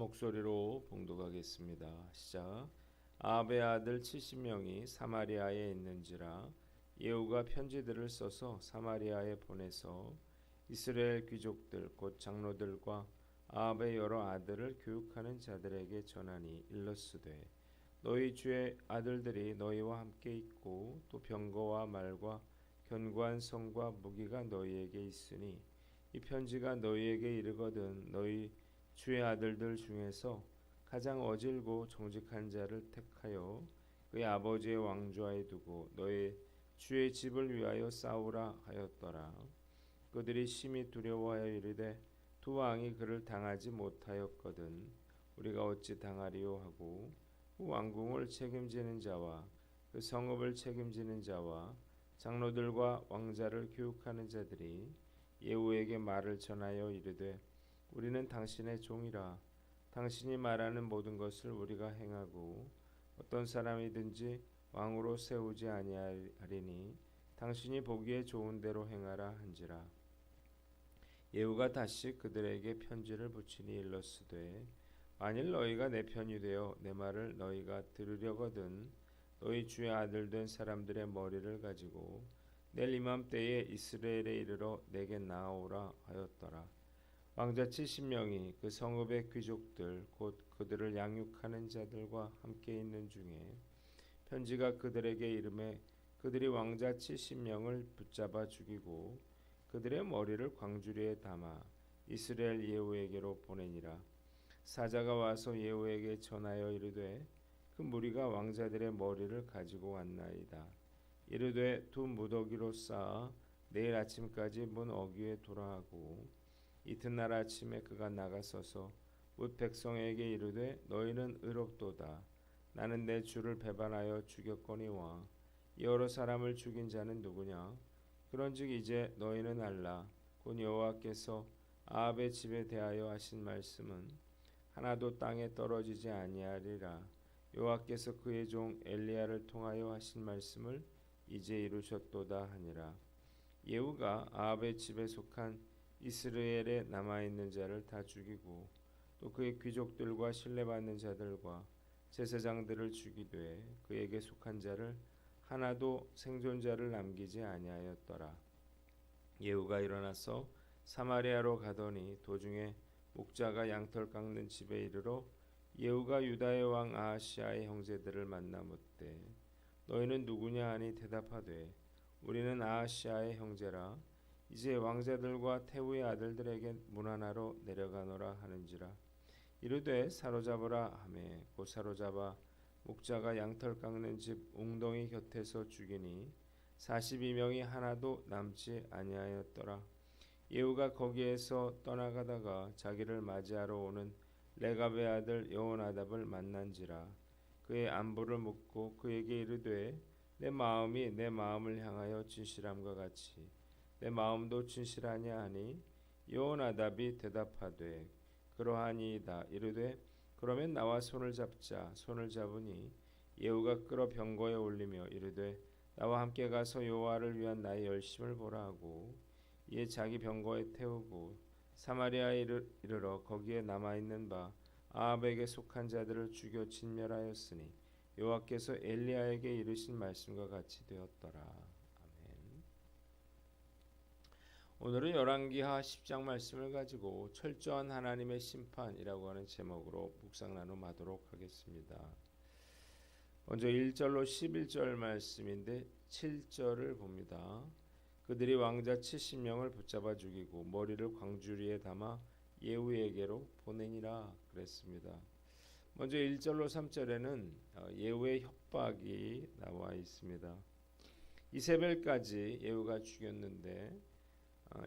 목소리로 봉독하겠습니다. 시작. 아합의 아들 70명이 사마리아에 있는지라 예후가 편지들을 써서 사마리아에 보내서 이스라엘 귀족들 곧 장로들과 아합의 여러 아들을 교육하는 자들에게 전하니 일렀으되 너희 주의 아들들이 너희와 함께 있고 또 병거와 말과 견고한 성과 무기가 너희에게 있으니 이 편지가 너희에게 이르거든 너희 주의 아들들 중에서 가장 어질고 정직한 자를 택하여 그의 아버지의 왕좌에 두고 너희 주의 집을 위하여 싸우라 하였더라. 그들이 심히 두려워하여 이르되 두 왕이 그를 당하지 못하였거든 우리가 어찌 당하리요 하고 그 왕궁을 책임지는 자와 그 성읍을 책임지는 자와 장로들과 왕자를 교육하는 자들이 예후에게 말을 전하여 이르되 우리는 당신의 종이라 당신이 말하는 모든 것을 우리가 행하고 어떤 사람이든지 왕으로 세우지 아니하리니 당신이 보기에 좋은 대로 행하라 한지라. 예후가 다시 그들에게 편지를 붙이니 일렀으되 만일 너희가 내 편이 되어 내 말을 너희가 들으려거든 너희 주의 아들 된 사람들의 머리를 가지고 내일 이맘때에 이스라엘에 이르러 내게 나아오라 하였더라. 왕자 70명이 그 성읍의 귀족들 곧 그들을 양육하는 자들과 함께 있는 중에 편지가 그들에게 이름에 그들이 왕자 70명을 붙잡아 죽이고 그들의 머리를 광주리에 담아 이스라엘 예후에게로 보내니라. 사자가 와서 예후에게 전하여 이르되 그 무리가 왕자들의 머리를 가지고 왔나이다. 이르되 두 무더기로 쌓아 내일 아침까지 문 어귀에 돌아가고 이튿날 아침에 그가 나가서서 뭇 백성에게 이르되 너희는 의롭도다. 나는 내 주를 배반하여 죽였거니와 여러 사람을 죽인 자는 누구냐? 그런즉 이제 너희는 알라. 곧 여호와께서 아합의 집에 대하여 하신 말씀은 하나도 땅에 떨어지지 아니하리라. 여호와께서 그의 종 엘리야를 통하여 하신 말씀을 이제 이루셨도다 하니라. 예후가 아합의 집에 속한 이스라엘에 남아있는 자를 다 죽이고 또 그의 귀족들과 신뢰받는 자들과 제사장들을 죽이되 그에게 속한 자를 하나도 생존자를 남기지 아니하였더라. 예후가 일어나서 사마리아로 가더니 도중에 목자가 양털 깎는 집에 이르러 예후가 유다의 왕 아하시아의 형제들을 만나 묻되 너희는 누구냐 하니 대답하되 우리는 아하시아의 형제라. 이제 왕자들과 태후의 아들들에게 문안하러 내려가노라 하는지라. 이르되 사로잡으라 하매 곧 사로잡아 목자가 양털 깎는 집 웅덩이 곁에서 죽이니 42명이 하나도 남지 아니하였더라. 예후가 거기에서 떠나가다가 자기를 맞이하러 오는 레갑의 아들 여호나답을 만난지라. 그의 안부를 묻고 그에게 이르되 내 마음이 내 마음을 향하여 진실함과 같이 내 마음도 진실하냐 하니 여호나답이 대답하되 그러하니이다. 이르되 그러면 나와 손을 잡자. 손을 잡으니 예후가 끌어 병거에 올리며 이르되 나와 함께 가서 여호와를 위한 나의 열심을 보라 하고 이에 자기 병거에 태우고 사마리아에 이르러 거기에 남아있는 바 아합에게 속한 자들을 죽여 진멸하였으니 여호와께서 엘리야에게 이르신 말씀과 같이 되었더라. 아멘. 오늘은 열왕기하 10장 말씀을 가지고 철저한 하나님의 심판이라고 하는 제목으로 묵상 나눔하도록 하겠습니다. 먼저 1절로 11절 말씀인데 7절을 봅니다. 그들이 왕자 70명을 붙잡아 죽이고 머리를 광주리에 담아 예후에게로 보내니라 그랬습니다. 먼저 1절로 3절에는 예후의 협박이 나와 있습니다. 이세벨까지 예후가 죽였는데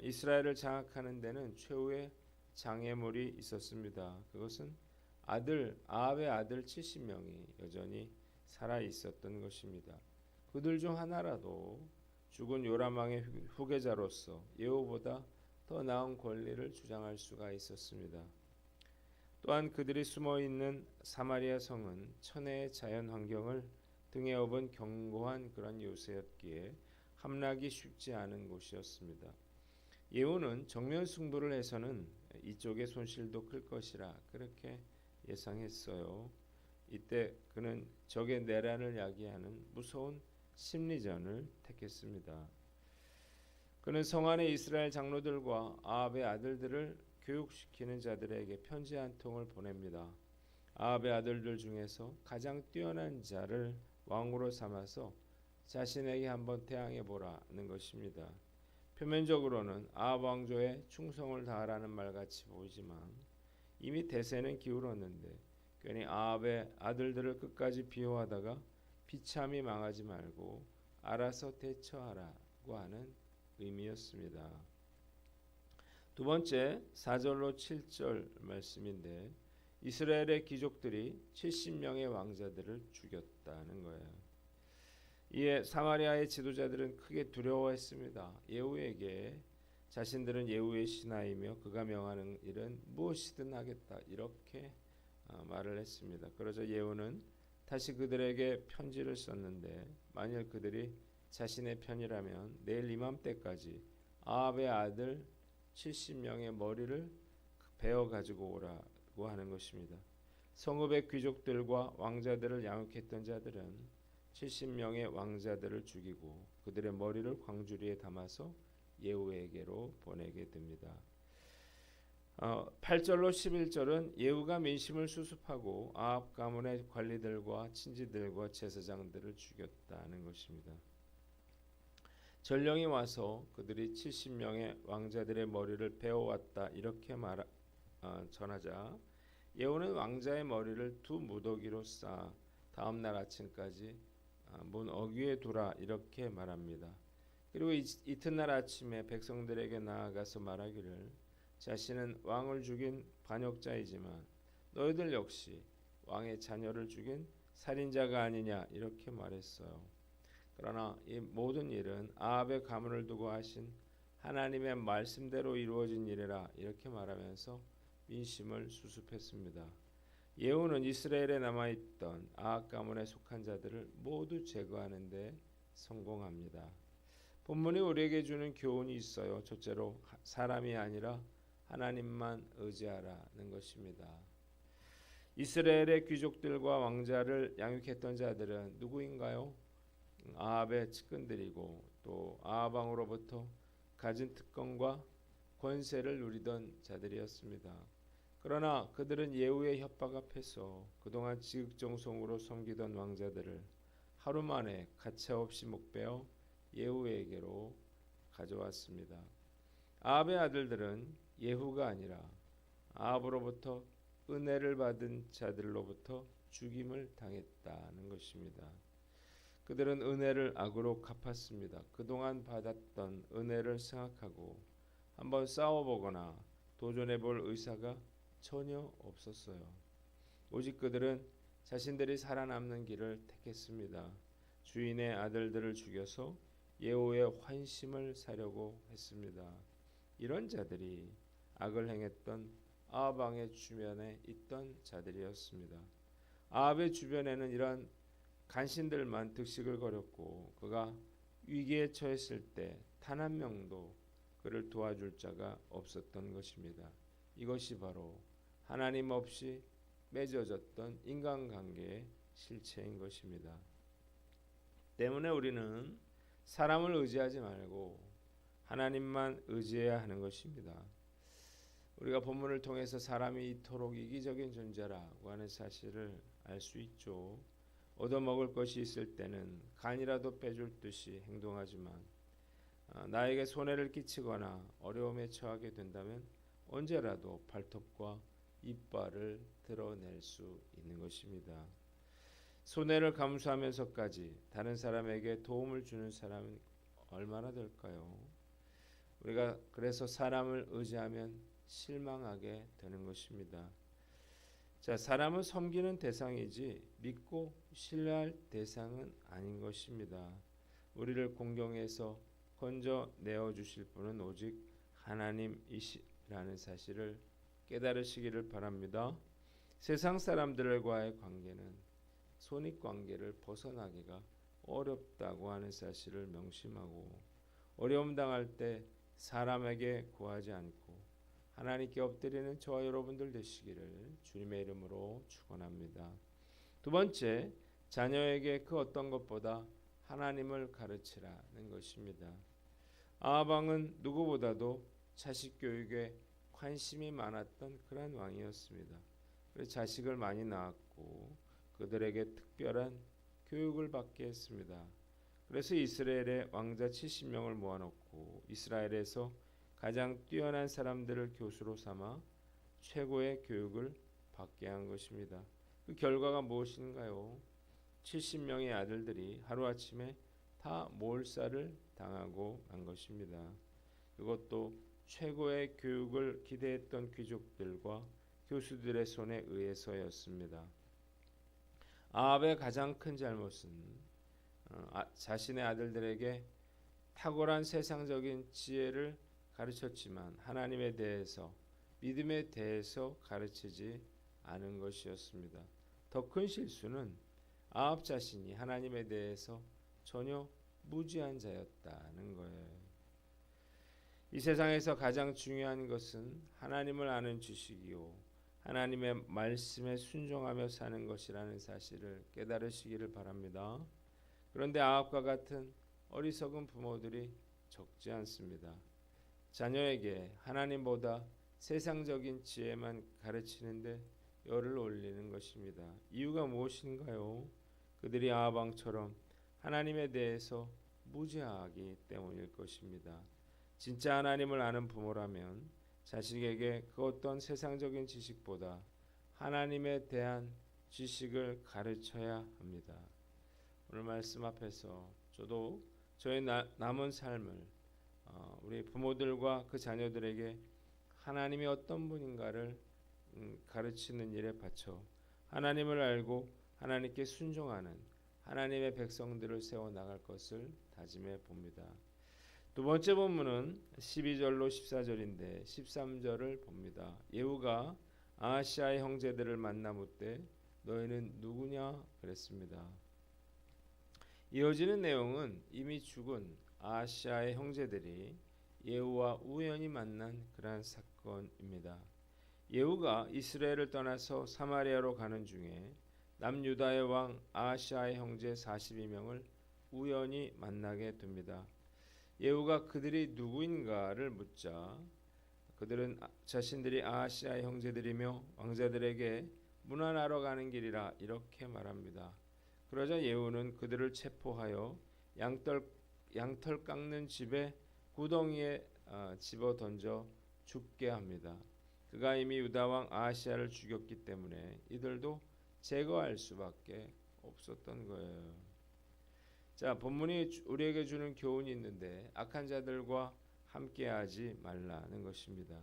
이스라엘을 장악하는 데는 최후의 장애물이 있었습니다. 그것은 아합의 아들 70명이 여전히 살아 있었던 것입니다. 그들 중 하나라도 죽은 요람왕의 후계자로서 예후보다 더 나은 권리를 주장할 수가 있었습니다. 또한 그들이 숨어있는 사마리아 성은 천혜의 자연 환경을 등에 업은 견고한 그런 요새였기에 함락이 쉽지 않은 곳이었습니다. 예후는 정면 승부를 해서는 이쪽의 손실도 클 것이라 그렇게 예상했어요. 이때 그는 적의 내란을 야기하는 무서운 심리전을 택했습니다. 그는 성 안의 이스라엘 장로들과 아합의 아들들을 교육시키는 자들에게 편지 한 통을 보냅니다. 아합의 아들들 중에서 가장 뛰어난 자를 왕으로 삼아서 자신에게 한번 태양해 보라는 것입니다. 표면적으로는 아합 왕조에 충성을 다하라는 말같이 보이지만 이미 대세는 기울었는데 괜히 아합의 아들들을 끝까지 비호하다가 비참히 망하지 말고 알아서 대처하라고 하는 의미였습니다. 두 번째 4절로 7절 말씀인데 이스라엘의 귀족들이 70명의 왕자들을 죽였다는 거예요. 이에 사마리아의 지도자들은 크게 두려워했습니다. 예후에게 자신들은 예후의 신하이며 그가 명하는 일은 무엇이든 하겠다 이렇게 말을 했습니다. 그러자 예후는 다시 그들에게 편지를 썼는데 만일 그들이 자신의 편이라면 내일 이맘때까지 아합의 아들 70명의 머리를 베어 가지고 오라고 하는 것입니다. 성읍의 귀족들과 왕자들을 양육했던 자들은 70명의 왕자들을 죽이고 그들의 머리를 광주리에 담아서 예후에게로 보내게 됩니다. 8절로 11절은 예후가 민심을 수습하고 아합 가문의 관리들과 친지들과 제사장들을 죽였다는 것입니다. 전령이 와서 그들이 70명의 왕자들의 머리를 베어왔다 이렇게 전하자 예후는 왕자의 머리를 두 무더기로 쌓아 다음 날 아침까지 문 어귀에 두라 이렇게 말합니다. 그리고 이튿날 아침에 백성들에게 나아가서 말하기를 자신은 왕을 죽인 반역자이지만 너희들 역시 왕의 자녀를 죽인 살인자가 아니냐 이렇게 말했어요. 그러나 이 모든 일은 아합의 가문을 두고 하신 하나님의 말씀대로 이루어진 일이라 이렇게 말하면서 민심을 수습했습니다. 예후는 이스라엘에 남아있던 아합 가문에 속한 자들을 모두 제거하는 데 성공합니다. 본문이 우리에게 주는 교훈이 있어요. 첫째로 사람이 아니라 하나님만 의지하라는 것입니다. 이스라엘의 귀족들과 왕자를 양육했던 자들은 누구인가요? 아합의 측근들이고 또 아합 왕으로부터 가진 특권과 권세를 누리던 자들이었습니다. 그러나 그들은 예후의 협박 앞에서 그동안 지극정성으로 섬기던 왕자들을 하루 만에 가차없이 목베어 예후에게로 가져왔습니다. 아합의 아들들은 예후가 아니라 아합으로부터 은혜를 받은 자들로부터 죽임을 당했다는 것입니다. 그들은 은혜를 악으로 갚았습니다. 그동안 받았던 은혜를 생각하고 한번 싸워보거나 도전해볼 의사가 전혀 없었어요. 오직 그들은 자신들이 살아남는 길을 택했습니다. 주인의 아들들을 죽여서 예후의 환심을 사려고 했습니다. 이런 자들이 악을 행했던 아합 왕의 주변에 있던 자들이었습니다. 아합의 주변에는 이런 간신들만 득식을 거렸고 그가 위기에 처했을 때 단 한 명도 그를 도와줄 자가 없었던 것입니다. 이것이 바로 하나님 없이 맺어졌던 인간관계의 실체인 것입니다. 때문에 우리는 사람을 의지하지 말고 하나님만 의지해야 하는 것입니다. 우리가 본문을 통해서 사람이 이토록 이기적인 존재라고 하는 사실을 알 수 있죠. 얻어먹을 것이 있을 때는 간이라도 빼줄 듯이 행동하지만 나에게 손해를 끼치거나 어려움에 처하게 된다면 언제라도 발톱과 이빨을 드러낼 수 있는 것입니다. 손해를 감수하면서까지 다른 사람에게 도움을 주는 사람은 얼마나 될까요? 우리가 그래서 사람을 의지하면 실망하게 되는 것입니다. 자, 사람은 섬기는 대상이지 믿고 신뢰할 대상은 아닌 것입니다. 우리를 공경해서 건져 내어 주실 분은 오직 하나님이시라는 사실을 깨달으시기를 바랍니다. 세상 사람들과의 관계는 손익관계를 벗어나기가 어렵다고 하는 사실을 명심하고 어려움 당할 때 사람에게 구하지 않고 하나님께 엎드리는 저와 여러분들 되시기를 주님의 이름으로 축원합니다. 두 번째, 자녀에게 그 어떤 것보다 하나님을 가르치라는 것입니다. 아합 왕은 누구보다도 자식 교육에 관심이 많았던 그런 왕이었습니다. 그래서 자식을 많이 낳았고 그들에게 특별한 교육을 받게 했습니다. 그래서 이스라엘의 왕자 70명을 모아놓고 이스라엘에서 가장 뛰어난 사람들을 교수로 삼아 최고의 교육을 받게 한 것입니다. 그 결과가 무엇인가요? 70명의 아들들이 하루아침에 다 몰살을 당하고 만 것입니다. 그것도 최고의 교육을 기대했던 귀족들과 교수들의 손에 의해서였습니다. 아합의 가장 큰 잘못은 자신의 아들들에게 탁월한 세상적인 지혜를 가르쳤지만 하나님에 대해서, 믿음에 대해서 가르치지 않은 것이었습니다. 더 큰 실수는 아합 자신이 하나님에 대해서 전혀 무지한 자였다는 거예요. 이 세상에서 가장 중요한 것은 하나님을 아는 지식이요 하나님의 말씀에 순종하며 사는 것이라는 사실을 깨달으시기를 바랍니다. 그런데 아합과 같은 어리석은 부모들이 적지 않습니다. 자녀에게 하나님보다 세상적인 지혜만 가르치는데 열을 올리는 것입니다. 이유가 무엇인가요? 그들이 아합 왕처럼 하나님에 대해서 무지하기 때문일 것입니다. 진짜 하나님을 아는 부모라면 자식에게 그 어떤 세상적인 지식보다 하나님에 대한 지식을 가르쳐야 합니다. 오늘 말씀 앞에서 저도 저의 남은 삶을 우리 부모들과 그 자녀들에게 하나님이 어떤 분인가를 가르치는 일에 바쳐 하나님을 알고 하나님께 순종하는 하나님의 백성들을 세워나갈 것을 다짐해 봅니다. 두 번째 본문은 12절로 14절인데 13절을 봅니다. 예후가 아하시아의 형제들을 만나 묻되 너희는 누구냐 그랬습니다. 이어지는 내용은 이미 죽은 아하시아의 형제들이 예후와 우연히 만난 그러한 사건입니다. 예후가 이스라엘을 떠나서 사마리아로 가는 중에 남유다의 왕 아하시아의 형제 42명을 우연히 만나게 됩니다. 예후가 그들이 누구인가를 묻자 그들은 자신들이 아하시아의 형제들이며 왕자들에게 문안하러 가는 길이라 이렇게 말합니다. 그러자 예후는 그들을 체포하여 양털 깎는 집에 구덩이에 집어 던져 죽게 합니다. 그가 이미 유다 왕 아하시아를 죽였기 때문에 이들도 제거할 수밖에 없었던 거예요. 자, 본문이 우리에게 주는 교훈이 있는데 악한 자들과 함께하지 말라는 것입니다.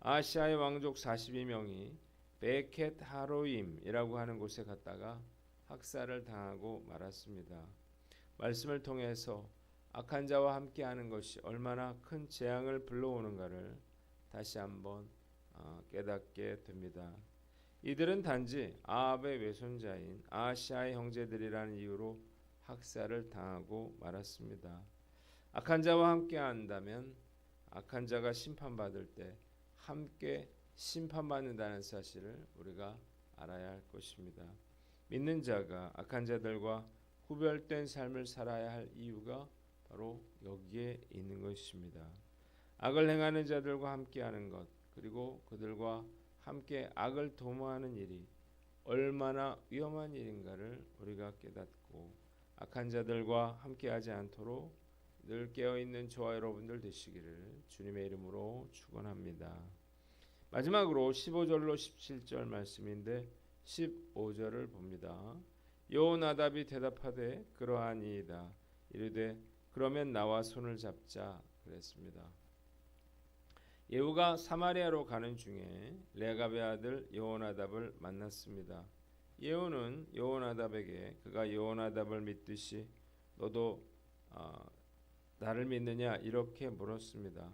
아하시아의 왕족 42명이 베켓 하로임이라고 하는 곳에 갔다가 학살을 당하고 말았습니다. 말씀을 통해서 악한 자와 함께하는 것이 얼마나 큰 재앙을 불러오는가를 다시 한번 깨닫게 됩니다. 이들은 단지 아합의 외손자인 아하시아의 형제들이라는 이유로 학살을 당하고 말았습니다. 악한 자와 함께한다면 악한 자가 심판받을 때 함께 심판받는다는 사실을 우리가 알아야 할 것입니다. 믿는 자가 악한 자들과 구별된 삶을 살아야 할 이유가 바로 여기에 있는 것입니다. 악을 행하는 자들과 함께하는 것, 그리고 그들과 함께 악을 도모하는 일이 얼마나 위험한 일인가를 우리가 깨닫고 악한 자들과 함께하지 않도록 늘 깨어있는 저와 여러분들 되시기를 주님의 이름으로 축원합니다. 마지막으로 15절로 17절 말씀인데 15절을 봅니다. 여호나답이 대답하되 그러하니이다. 이르되 그러면 나와 손을 잡자 그랬습니다. 예후가 사마리아로 가는 중에 레갑의 아들 여호나답을 만났습니다. 예후는 여호나답에게 그가 여호나답을 믿듯이 너도 나를 믿느냐 이렇게 물었습니다.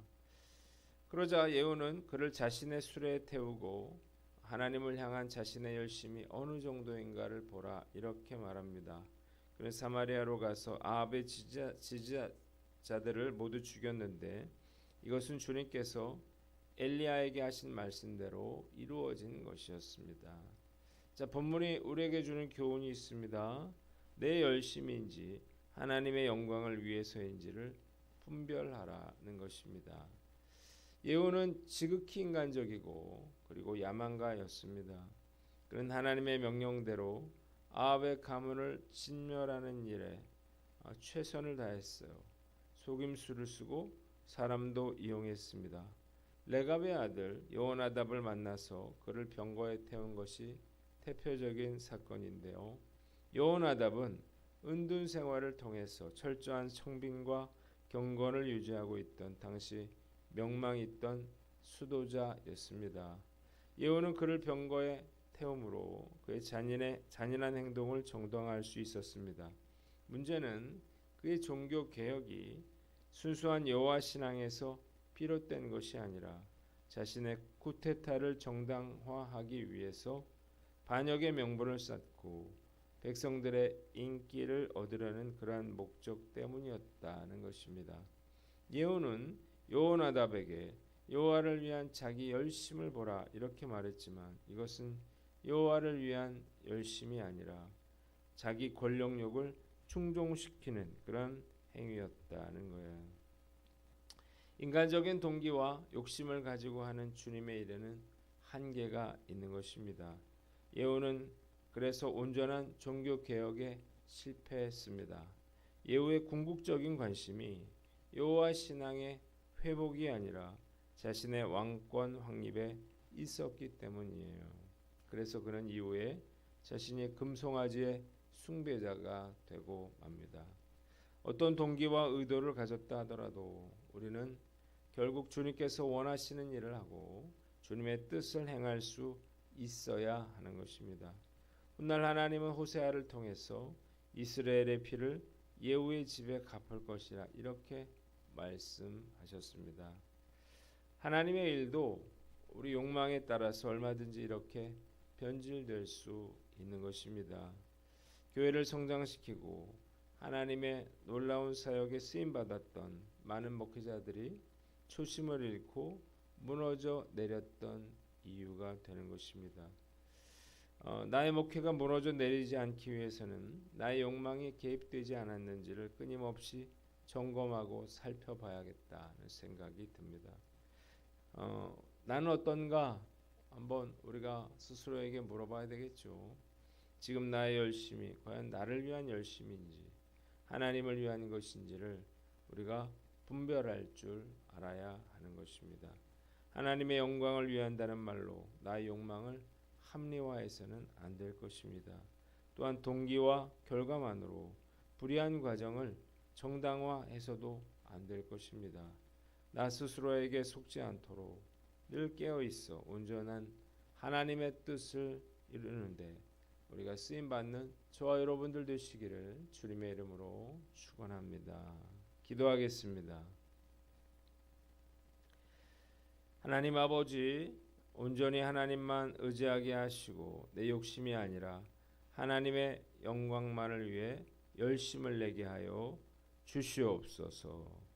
그러자 예후는 그를 자신의 수레에 태우고 하나님을 향한 자신의 열심이 어느 정도인가를 보라 이렇게 말합니다. 그는 사마리아로 가서 아합의 지지자들을 모두 죽였는데 이것은 주님께서 엘리야에게 하신 말씀대로 이루어진 것이었습니다. 자, 본문이 우리에게 주는 교훈이 있습니다. 내 열심인지 하나님의 영광을 위해서인지를 분별하라는 것입니다. 예후는 지극히 인간적이고 그리고 야망가였습니다. 그는 하나님의 명령대로 아합의 가문을 진멸하는 일에 최선을 다했어요. 속임수를 쓰고 사람도 이용했습니다. 레갑의 아들 여호나답을 만나서 그를 병거에 태운 것이 대표적인 사건인데요. 여호나답은 은둔 생활을 통해서 철저한 청빙과 경건을 유지하고 있던 당시 명망이 있던 수도자였습니다. 예후는 그를 병거에 태움으로 그의 잔인한 행동을 정당화할 수 있었습니다. 문제는 그의 종교 개혁이 순수한 여호와 신앙에서 비롯된 것이 아니라 자신의 쿠데타를 정당화하기 위해서 반역의 명분을 쌓고 백성들의 인기를 얻으려는 그러한 목적 때문이었다는 것입니다. 예후는 여호나답에게 여호와를 위한 자기 열심을 보라 이렇게 말했지만 이것은 여호와를 위한 열심이 아니라 자기 권력욕을 충족시키는 그런 행위였다는 거예요. 인간적인 동기와 욕심을 가지고 하는 주님의 일에는 한계가 있는 것입니다. 예후는 그래서 온전한 종교 개혁에 실패했습니다. 예후의 궁극적인 관심이 여호와 신앙의 회복이 아니라 자신의 왕권 확립에 있었기 때문이에요. 그래서 그는 이후에 자신이 금송아지의 숭배자가 되고 맙니다. 어떤 동기와 의도를 가졌다 하더라도 우리는 결국 주님께서 원하시는 일을 하고 주님의 뜻을 행할 수 있어야 하는 것입니다. 훗날 하나님은 호세아를 통해서 이스라엘의 피를 예후의 집에 갚을 것이라 이렇게 말씀하셨습니다. 하나님의 일도 우리 욕망에 따라서 얼마든지 이렇게 변질될 수 있는 것입니다. 교회를 성장시키고 하나님의 놀라운 사역에 쓰임받았던 많은 목회자들이 초심을 잃고 무너져 내렸던 이유가 되는 것입니다. 나의 목회가 무너져 내리지 않기 위해서는 나의 욕망이 개입되지 않았는지를 끊임없이 점검하고 살펴봐야겠다는 생각이 듭니다. 나는 어떤가 한번 우리가 스스로에게 물어봐야 되겠죠. 지금 나의 열심이 과연 나를 위한 열심인지 하나님을 위한 것인지를 우리가 분별할 줄 알아야 하는 것입니다. 하나님의 영광을 위한다는 말로 나의 욕망을 합리화해서는 안 될 것입니다. 또한 동기와 결과만으로 불의한 과정을 정당화해서도 안 될 것입니다. 나 스스로에게 속지 않도록 늘 깨어 있어 온전한 하나님의 뜻을 이루는데 우리가 쓰임 받는 저와 여러분들 되시기를 주님의 이름으로 축원합니다. 기도하겠습니다. 하나님 아버지, 온전히 하나님만 의지하게 하시고 내 욕심이 아니라 하나님의 영광만을 위해 열심을 내게 하여 주시옵소서.